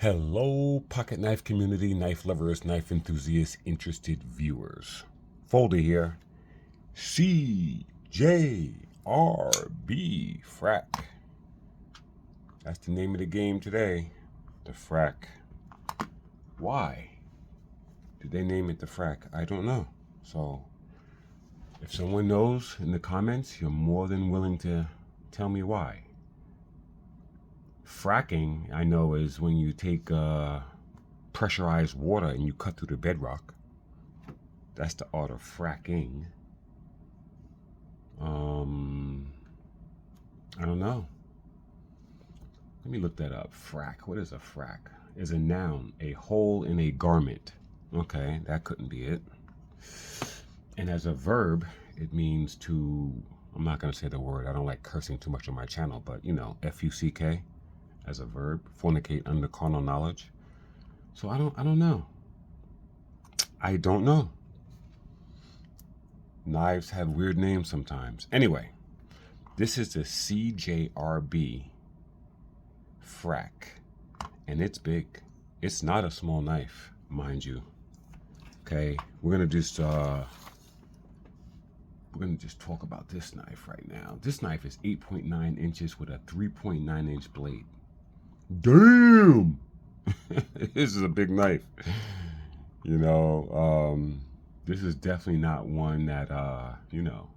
Hello, pocket knife community, knife lovers, knife enthusiasts, interested viewers. Folder here. CJRB Frack. That's the name of the game today. The Frack. Why did they name it the Frack? I don't know. So, if someone knows in the comments, you're more than willing to tell me why. Fracking, I know, is when you take pressurized water and you cut through the bedrock. That's the art of fracking. I don't know. Let me look that up. Frack. What is a frack? Is a noun, a hole in a garment. Okay, that couldn't be it. And as a verb, it means to, I'm not going to say the word. I don't like cursing too much on my channel, but you know, F-U-C-K. As a verb, fornicate under carnal knowledge. So I don't know. I don't know. Knives have weird names sometimes. Anyway, this is the CJRB Frack, and it's big. It's not a small knife, mind you. Okay, we're gonna just talk about this knife right now. This knife is 8.9 inches with a 3.9 inch blade. Damn! This is a big knife. You know, this is definitely not one that, you know,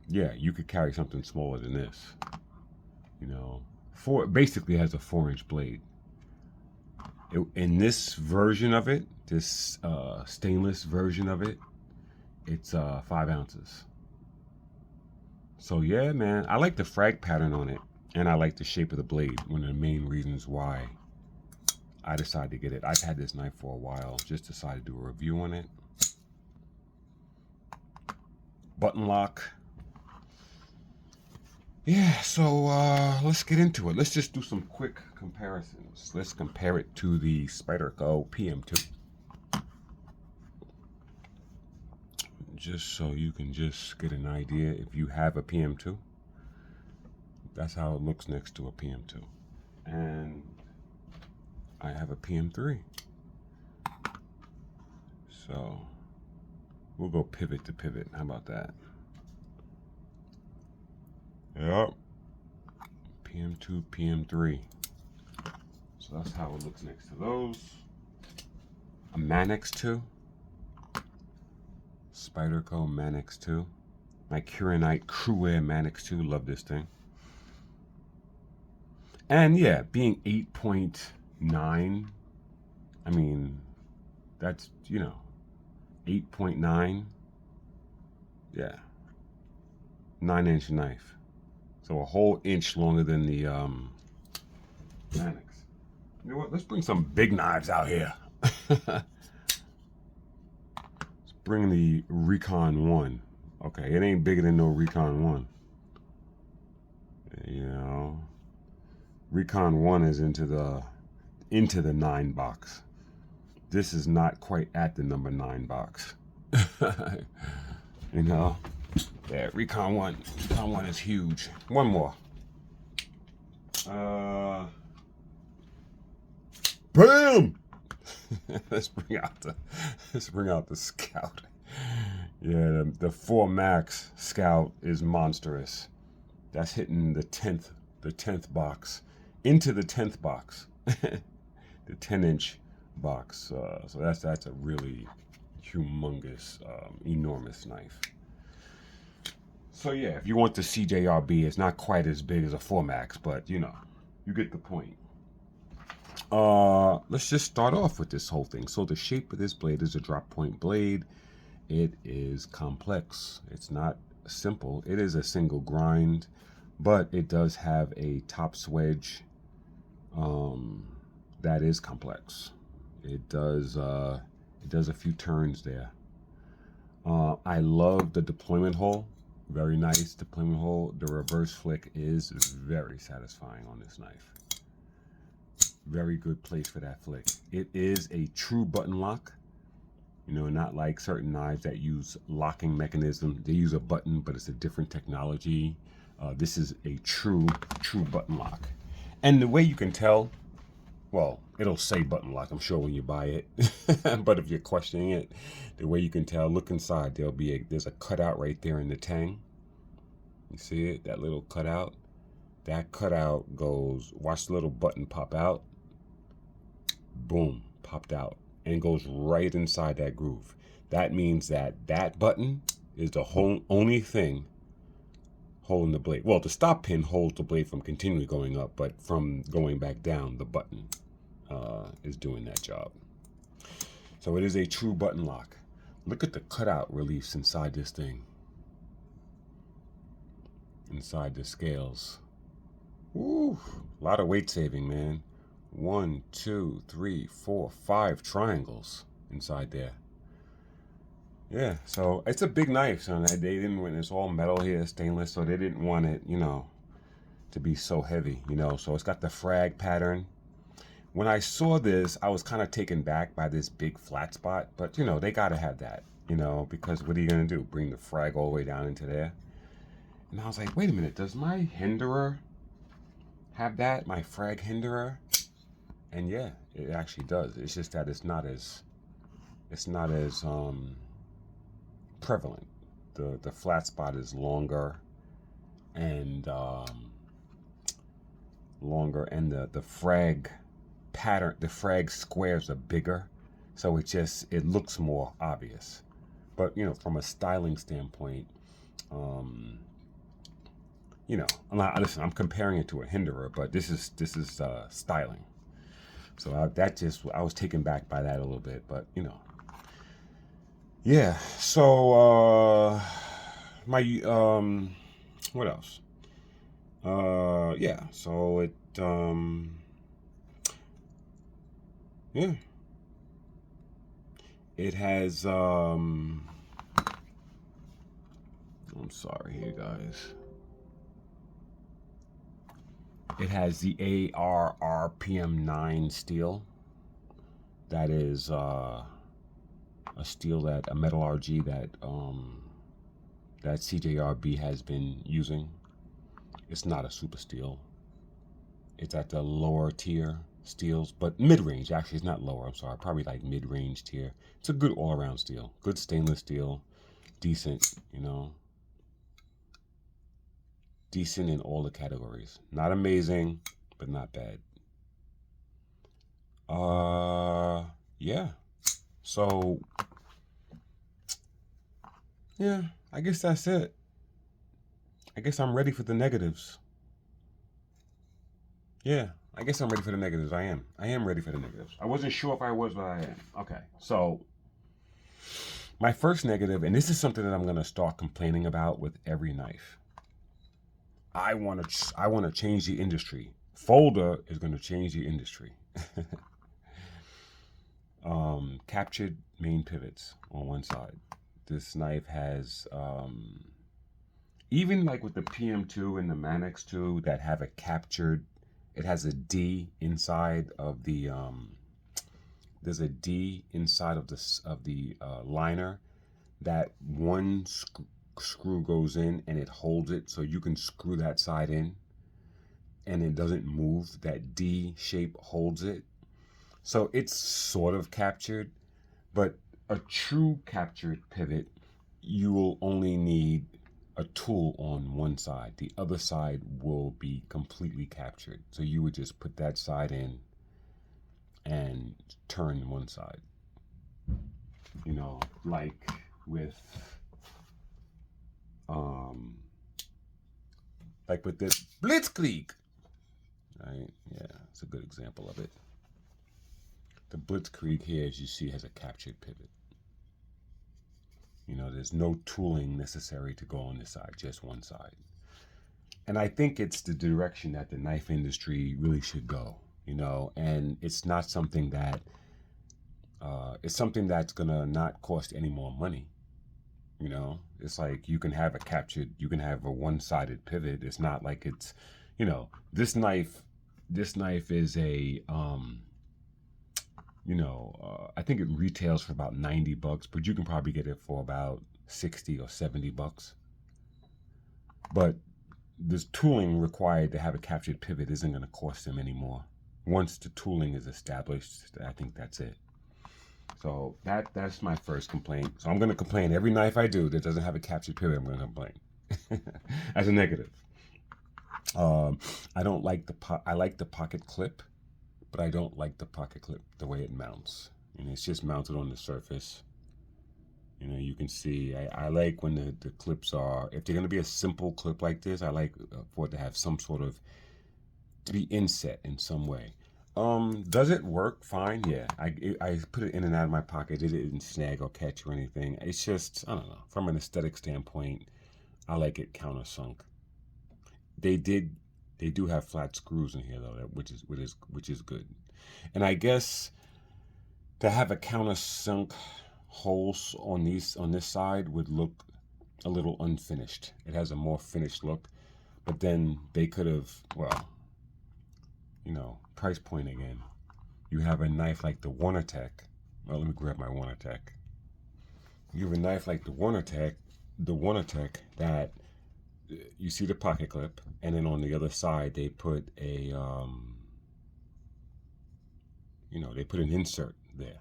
yeah, you could carry something smaller than this. You know, basically has a 4-inch blade. In this version of it, this stainless version of it, it's 5 ounces. So yeah, man, I like the frag pattern on it, and I like the shape of the blade. One of the main reasons why I decided to get it. I've had this knife for a while, just decided to do a review on it. Button lock. Yeah, so let's get into it. Let's just do some quick comparisons. Let's compare it to the Spyderco PM2. Just so you can just get an idea, if you have a PM2, that's how it looks next to a PM2. And I have a PM3. So we'll go pivot to pivot. How about that? Yep. PM2, PM3. So that's how it looks next to those. A Manix 2. Spyderco Manix 2. My Curanite Cruair Manix 2. Love this thing. And yeah, being 8.9, I mean, that's, you know, 8.9. Yeah. 9-inch knife. So a whole inch longer than the Manix. You know what? Let's bring some big knives out here. Bring the Recon 1. Okay, it ain't bigger than no Recon 1. You know, Recon 1 is into the 9 box. This is not quite at the number 9 box. You know, yeah, Recon 1 is huge. One more. Bam! let's bring out the Scout. Yeah, the 4 Max Scout is monstrous. That's hitting the 10th box, into the 10th box, the 10-inch box. So that's a really humongous, enormous knife. So yeah, if you want the CJRB, it's not quite as big as a 4 Max, but you know, you get the point. Let's just start off with this whole thing. So the shape of this blade is a drop point blade. It is complex. It's not simple. It is a single grind, but it does have a top swedge that is complex. It does a few turns there. I love the deployment hole. Very nice deployment hole. The reverse flick is very satisfying on this knife. Very good place for that flick. It is a true button lock. You know, not like certain knives that use locking mechanism. They use a button, but it's a different technology. This is a true button lock. And the way you can tell, well, it'll say button lock, I'm sure, when you buy it. But if you're questioning it, the way you can tell, look inside. There's a cutout right there in the tang. You see it? That little cutout. That cutout goes, watch the little button pop out. Boom, popped out. And goes right inside that groove. That means that that button is the only thing holding the blade. Well, the stop pin holds the blade from continually going up, but from going back down, the button is doing that job. So it is a true button lock. Look at the cutout reliefs inside this thing. Inside the scales. Woo, a lot of weight saving, man. 1, 2, 3, 4, 5 triangles inside there. Yeah, so it's a big knife. So they didn't, when it's all metal here, stainless, so they didn't want it, you know, to be so heavy, you know. So it's got the frag pattern. When I saw this, I was kind of taken back by this big flat spot, but you know, they got to have that, you know, because what are you going to do? Bring the frag all the way down into there? And I was like, wait a minute, does my hinderer have that? My frag hinderer? And yeah, it actually does. It's just that it's not as prevalent. The flat spot is longer, and the frag pattern, the frag squares are bigger, so it looks more obvious. But you know, from a styling standpoint, you know, I'm comparing it to a hinderer, but this is styling. So I was taken back by that a little bit, but you know, yeah. So what else? Yeah. So it yeah. It has I'm sorry here, guys. It has the AR RPM9 steel. That is a steel a metal RG that CJRB has been using. It's not a super steel. It's at the lower tier steels, but mid-range. Actually, it's not lower. I'm sorry, probably like mid-range tier. It's a good all-around steel. Good stainless steel, decent. You know. Decent in all the categories. Not amazing, but not bad. Yeah. So, yeah, I guess that's it. I guess I'm ready for the negatives. Yeah, I guess I'm ready for the negatives. I am. I am ready for the negatives. I wasn't sure if I was, but I am. Okay, so my first negative, and this is something that I'm going to start complaining about with every knife. I want to change the industry. Folder is going to change the industry. Captured main pivots on one side. This knife has, even like with the PM2 and the Manix 2 that have a captured, it has a D inside of the, there's a D inside of the liner that one screw goes in and it holds it, so you can screw that side in and it doesn't move. That D shape holds it, so it's sort of captured. But a true captured pivot, you will only need a tool on one side. The other side will be completely captured, so you would just put that side in and turn one side, you know, like with this Blitzkrieg, right? Yeah, it's a good example of it. The Blitzkrieg here, as you see, has a captured pivot. You know, there's no tooling necessary to go on this side, just one side. And I think it's the direction that the knife industry really should go, you know, and it's not something that, it's something that's gonna not cost any more money. You know, it's like you can have a one-sided pivot. It's not like it's, you know, this knife is a, you know, I think it retails for about $90, but you can probably get it for about $60 or $70. But this tooling required to have a captured pivot isn't going to cost them anymore. Once the tooling is established, I think that's it. So that's my first complaint. So I'm going to complain every knife I do that doesn't have a captured pivot. I'm going to complain as a negative. I don't like I like the pocket clip, but I don't like the pocket clip the way it mounts. And it's just mounted on the surface. You know, you can see, I like when the clips are, if they're going to be a simple clip like this, I like for it to have some sort of, to be inset in some way. Does it work fine? Yeah, I put it in and out of my pocket. It didn't snag or catch or anything. It's just, I don't know, from an aesthetic standpoint, I like it countersunk. They do have flat screws in here though, which is good. And I guess to have a countersunk holes on this side would look a little unfinished. It has a more finished look, but then they could have, well, you know, price point again. You have a knife like the Warnertech. Well, let me grab my Warnertech. You have a knife like the Warnertech that you see the pocket clip, and then on the other side they put a, you know, they put an insert there.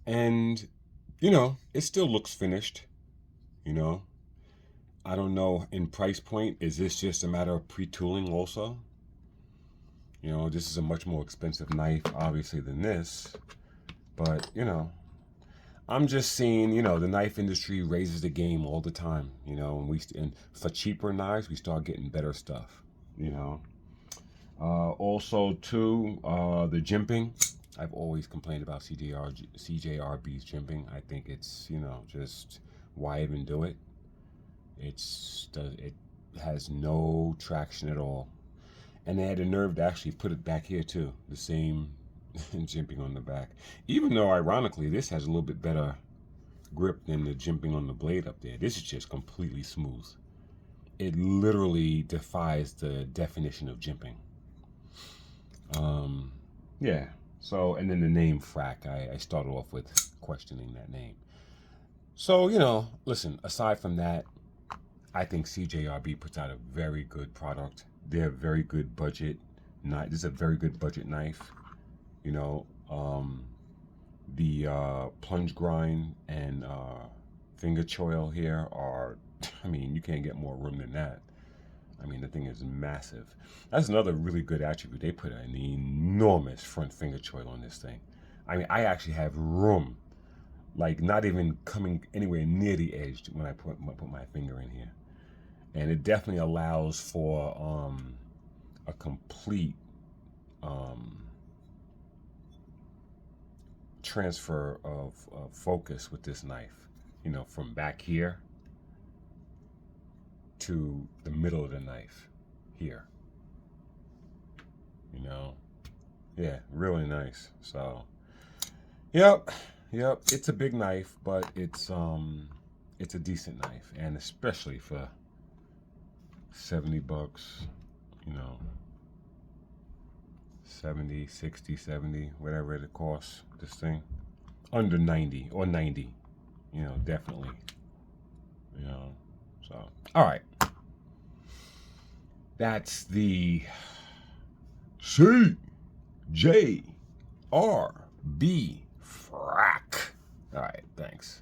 And, you know, it still looks finished, you know. I don't know, in price point, is this just a matter of pre-tooling also? You know, this is a much more expensive knife, obviously, than this. But, you know, I'm just seeing, you know, the knife industry raises the game all the time, you know. And for cheaper knives, we start getting better stuff, you know. Also, too, the jimping. I've always complained about CJRB's jimping. I think it's, you know, just why even do it? It has no traction at all. And they had the nerve to actually put it back here too, the same jimping on the back. Even though, ironically, this has a little bit better grip than the jimping on the blade up there. This is just completely smooth. It literally defies the definition of jimping. Yeah. So, and then the name Frack, I started off with questioning that name. So, you know, listen, aside from that, I think CJRB puts out a very good product. They're very good budget knife. This is a very good budget knife. You know, the plunge grind and finger choil here are, I mean, you can't get more room than that. I mean, the thing is massive. That's another really good attribute. They put an enormous front finger choil on this thing. I mean, I actually have room, like not even coming anywhere near the edge when I put my finger in here. And it definitely allows for a complete transfer of focus with this knife. You know, from back here to the middle of the knife here. You know, yeah, really nice. So, yep, it's a big knife, but it's a decent knife, and especially for $70, you know, 70, 60, 70, whatever it costs, this thing, under 90 or 90, you know, definitely, you know. So, all right, that's the CJRB Frack. All right, thanks.